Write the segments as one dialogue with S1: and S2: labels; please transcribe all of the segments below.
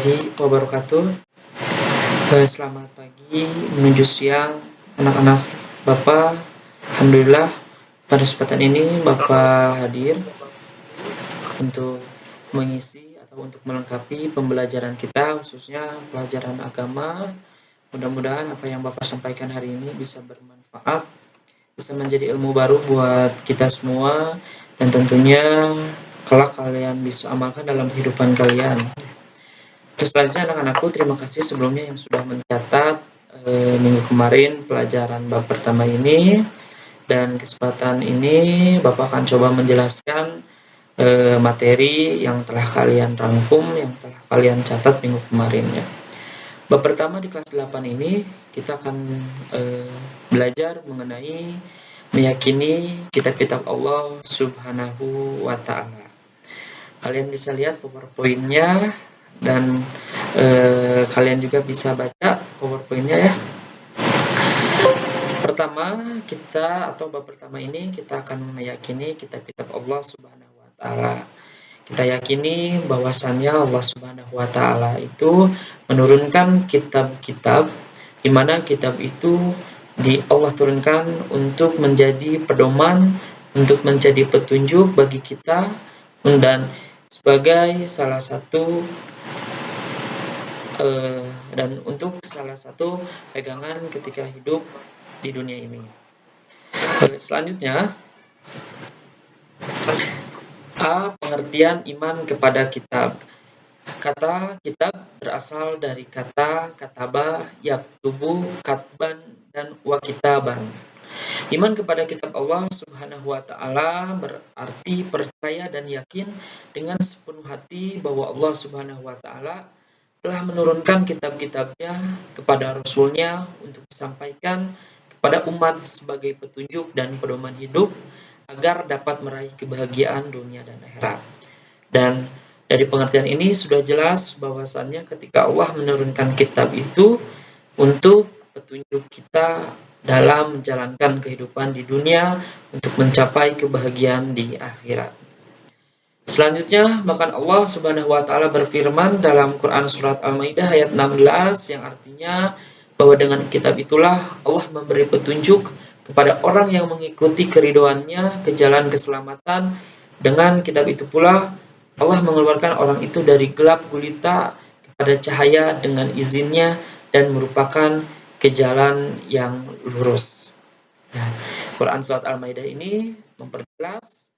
S1: warahmatullahi wabarakatuh. Selamat pagi menuju siang anak-anak Bapak. Alhamdulillah pada kesempatan ini Bapak hadir untuk mengisi atau untuk melengkapi pembelajaran kita, khususnya pelajaran agama. Mudah-mudahan apa yang Bapak sampaikan hari ini bisa bermanfaat, bisa menjadi ilmu baru buat kita semua, dan tentunya kelak kalian bisa amalkan dalam kehidupan kalian. Terus selanjutnya anak-anakku, terima kasih sebelumnya yang sudah mencatat minggu kemarin pelajaran bab pertama ini. Dan kesempatan ini Bapak akan coba menjelaskan materi yang telah kalian rangkum, yang telah kalian catat minggu kemarin ya. Bab pertama di kelas 8 ini kita akan belajar mengenai meyakini kitab-kitab Allah Subhanahu wa Ta'ala. Kalian bisa lihat PowerPoint-nya, dan kalian juga bisa baca PowerPoint-nya ya. Pertama, bab pertama ini kita akan meyakini kitab-kitab Allah Subhanahu wa Ta'ala. Kita yakini bahwasannya Allah Subhanahu wa Ta'ala itu menurunkan kitab-kitab, di mana kitab itu Allah turunkan untuk menjadi pedoman, untuk menjadi petunjuk bagi kita, dan sebagai salah satu dan untuk salah satu pegangan ketika hidup di dunia ini. Selanjutnya, pengertian iman kepada kitab. Kata kitab berasal dari kata kataba, yaktubu, katban, dan wakitaban. Iman kepada kitab Allah Subhanahu wa Ta'ala berarti percaya dan yakin dengan sepenuh hati bahwa Allah Subhanahu wa Ta'ala telah menurunkan kitab-kitabnya kepada Rasul-Nya untuk disampaikan kepada umat sebagai petunjuk dan pedoman hidup agar dapat meraih kebahagiaan dunia dan akhirat. Dan dari pengertian ini sudah jelas bahwasannya ketika Allah menurunkan kitab itu untuk petunjuk kita dalam menjalankan kehidupan di dunia untuk mencapai kebahagiaan di akhirat. Selanjutnya, bahkan Allah Subhanahu wa Ta'ala berfirman dalam Quran surat Al-Maidah ayat 16 yang artinya bahwa dengan kitab itulah Allah memberi petunjuk kepada orang yang mengikuti keridhoannya ke jalan keselamatan. Dengan kitab itu pula Allah mengeluarkan orang itu dari gelap gulita kepada cahaya dengan izinnya dan merupakan ke jalan yang lurus. Nah, Quran surat Al-Maidah ini memperjelas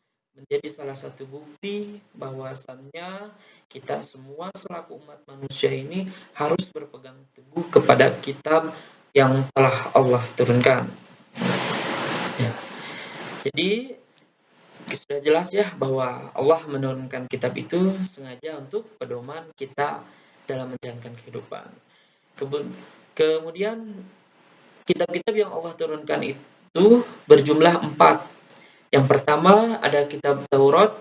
S1: menjadi salah satu bukti bahwasannya kita semua selaku umat manusia ini harus berpegang teguh kepada kitab yang telah Allah turunkan. Ya. Jadi sudah jelas ya bahwa Allah menurunkan kitab itu sengaja untuk pedoman kita dalam menjalankan kehidupan. Kemudian kitab-kitab yang Allah turunkan itu berjumlah 4. Yang pertama ada kitab Taurat.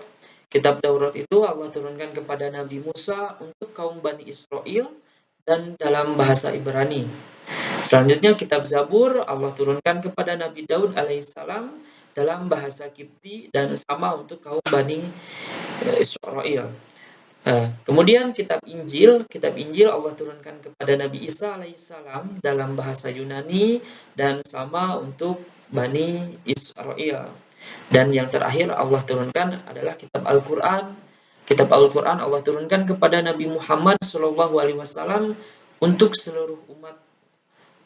S1: Kitab Taurat itu Allah turunkan kepada Nabi Musa untuk kaum Bani Israel dan dalam bahasa Ibrani. Selanjutnya kitab Zabur Allah turunkan kepada Nabi Daud alaihissalam dalam bahasa Kipti dan sama untuk kaum Bani Israel. Kemudian kitab Injil Allah turunkan kepada Nabi Isa alaihissalam dalam bahasa Yunani dan sama untuk Bani Israel. Dan yang terakhir Allah turunkan adalah kitab Al-Quran. Kitab Al-Quran Allah turunkan kepada Nabi Muhammad SAW untuk seluruh umat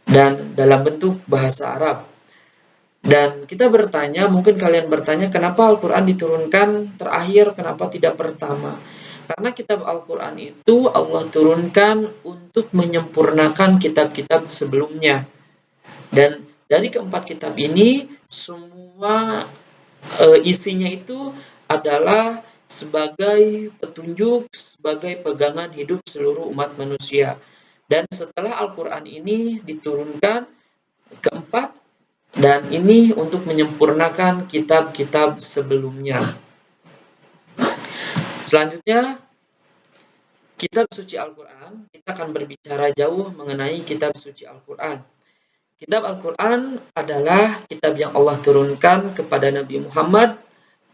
S1: dan dalam bentuk bahasa Arab. Dan kita bertanya, mungkin kalian bertanya, kenapa Al-Quran diturunkan terakhir, kenapa tidak pertama? Karena kitab Al-Quran itu Allah turunkan untuk menyempurnakan kitab-kitab sebelumnya. Dan dari keempat kitab ini, semua isinya itu adalah sebagai petunjuk, sebagai pegangan hidup seluruh umat manusia. Dan setelah Al-Quran ini diturunkan keempat, dan ini untuk menyempurnakan kitab-kitab sebelumnya. Selanjutnya, kitab suci Al-Quran, kita akan berbicara jauh mengenai kitab suci Al-Quran. Kitab Al-Quran adalah kitab yang Allah turunkan kepada Nabi Muhammad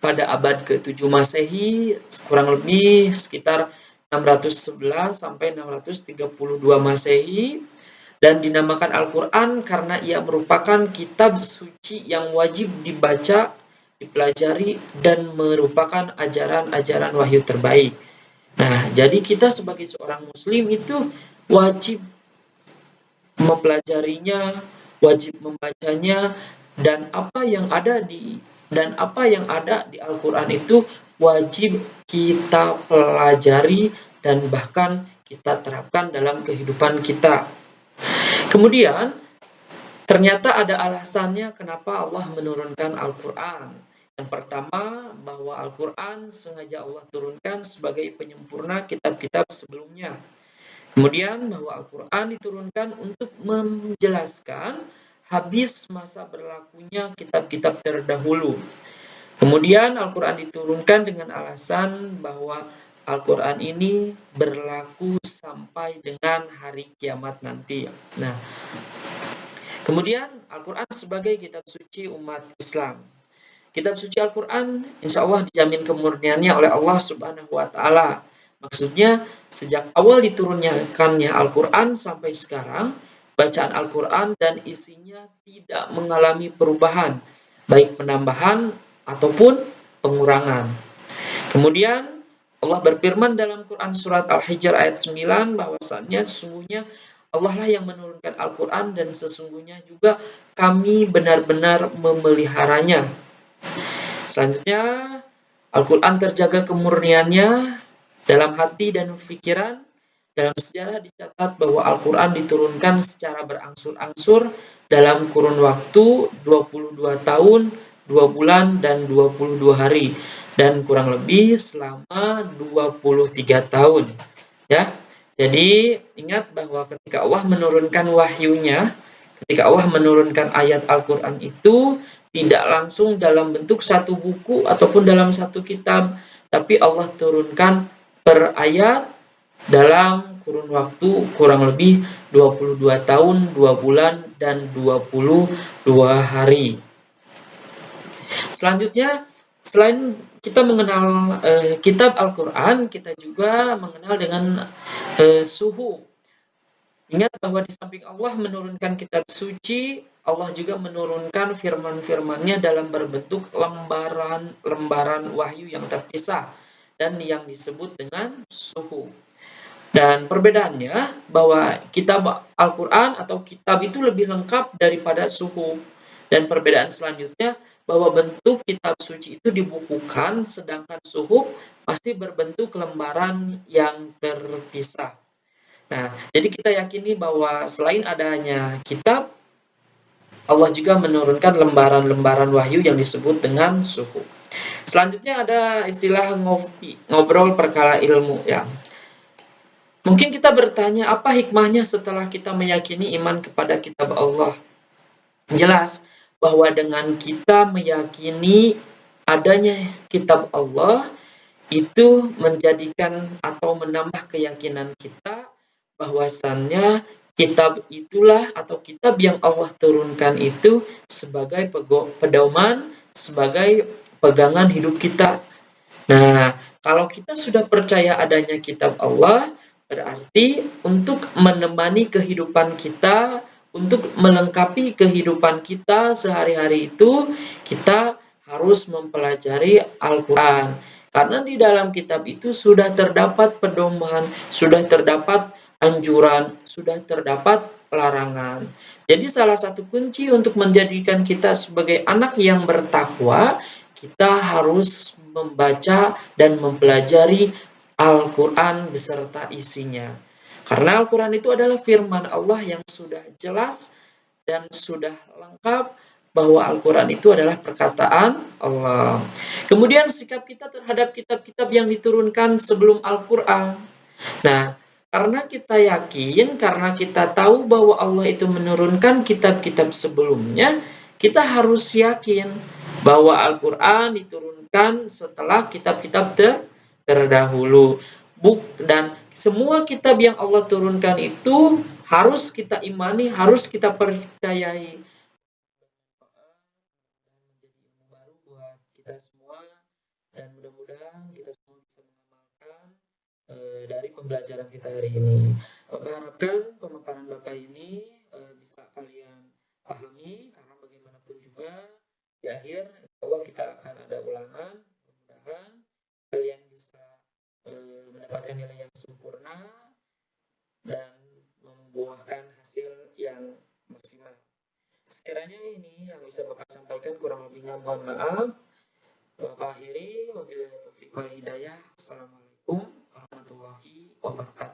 S1: pada abad ke-7 Masehi, kurang lebih sekitar 611 sampai 632 Masehi, dan dinamakan Al-Quran karena ia merupakan kitab suci yang wajib dibaca, dipelajari, dan merupakan ajaran-ajaran wahyu terbaik. Nah, jadi kita sebagai seorang muslim itu wajib mempelajarinya, wajib membacanya, dan apa yang ada di Al-Quran itu wajib kita pelajari dan bahkan kita terapkan dalam kehidupan kita. Kemudian, ternyata ada alasannya kenapa Allah menurunkan Al-Quran. Yang pertama, bahwa Al-Quran sengaja Allah turunkan sebagai penyempurna kitab-kitab sebelumnya. Kemudian, bahwa Al-Quran diturunkan untuk menjelaskan habis masa berlakunya kitab-kitab terdahulu. Kemudian, Al-Quran diturunkan dengan alasan bahwa Al-Quran ini berlaku sampai dengan hari kiamat nanti. Nah, kemudian Al-Quran sebagai kitab suci umat Islam. Kitab suci Al-Quran insya Allah dijamin kemurniannya oleh Allah Subhanahu wa Ta'ala. Maksudnya, sejak awal diturunkannya Al-Quran sampai sekarang, bacaan Al-Quran dan isinya tidak mengalami perubahan, baik penambahan ataupun pengurangan. Kemudian, Allah berfirman dalam Quran surat Al-Hijr ayat 9 bahwasannya sesungguhnya Allah lah yang menurunkan Al-Quran dan sesungguhnya juga kami benar-benar memeliharanya. Selanjutnya, Al-Quran terjaga kemurniannya dalam hati dan pikiran. Dalam sejarah dicatat bahwa Al-Quran diturunkan secara berangsur-angsur dalam kurun waktu 22 tahun, 2 bulan, dan 22 hari. Dan kurang lebih selama 23 tahun. Ya, jadi ingat bahwa ketika Allah menurunkan wahyunya, ketika Allah menurunkan ayat Al-Quran itu tidak langsung dalam bentuk satu buku ataupun dalam satu kitab, tapi Allah turunkan per ayat dalam kurun waktu kurang lebih 22 tahun, 2 bulan, dan 22 hari. Selanjutnya, selain kita mengenal kitab Al-Quran, kita juga mengenal dengan suhuf. Ingat bahwa di samping Allah menurunkan kitab suci, Allah juga menurunkan firman-firman-Nya dalam berbentuk lembaran-lembaran wahyu yang terpisah dan yang disebut dengan suhuf. Dan perbedaannya bahwa kitab Al-Quran atau kitab itu lebih lengkap daripada suhuf. Dan perbedaan selanjutnya bahwa bentuk kitab suci itu dibukukan, sedangkan suhuf masih berbentuk lembaran yang terpisah. Nah, jadi kita yakini bahwa selain adanya kitab, Allah juga menurunkan lembaran-lembaran wahyu yang disebut dengan suhuf. Selanjutnya ada istilah ngobrol perkara ilmu ya. Mungkin kita bertanya, apa hikmahnya setelah kita meyakini iman kepada kitab Allah? Jelas bahwa dengan kita meyakini adanya kitab Allah, itu menjadikan atau menambah keyakinan kita bahwasannya kitab itulah atau kitab yang Allah turunkan itu sebagai pedoman, sebagai pegangan hidup kita. Nah, kalau kita sudah percaya adanya kitab Allah, berarti untuk menemani kehidupan kita, untuk melengkapi kehidupan kita sehari-hari itu, kita harus mempelajari Al-Quran. Karena di dalam kitab itu sudah terdapat pedoman, sudah terdapat anjuran, sudah terdapat larangan. Jadi salah satu kunci untuk menjadikan kita sebagai anak yang bertakwa, kita harus membaca dan mempelajari Al-Quran beserta isinya. Karena Al-Quran itu adalah firman Allah yang sudah jelas dan sudah lengkap bahwa Al-Quran itu adalah perkataan Allah. Kemudian sikap kita terhadap kitab-kitab yang diturunkan sebelum Al-Quran. Nah, karena kita yakin, karena kita tahu bahwa Allah itu menurunkan kitab-kitab sebelumnya, kita harus yakin bahwa Al-Quran diturunkan setelah kitab-kitab terdahulu. Dan semua kitab yang Allah turunkan itu harus kita imani, harus kita percayai. Baru buat kita semua, dan mudah-mudahan kita semua bisa mengamalkan dari pembelajaran kita hari ini. Bapak harapkan pemaparan Bapak ini bisa kalian pahami, karena bagaimanapun juga di akhir insya Allah kita akan ada ulangan. Mudah-mudahan kalian bisa mendapatkan nilai yang sempurna dan membuahkan hasil yang maksimal. Sekiranya ini yang bisa Bapak sampaikan, kurang lebihnya mohon maaf. Bapak akhiri, wabillahi taufiq wal hidayah. Assalamualaikum warahmatullahi wabarakatuh.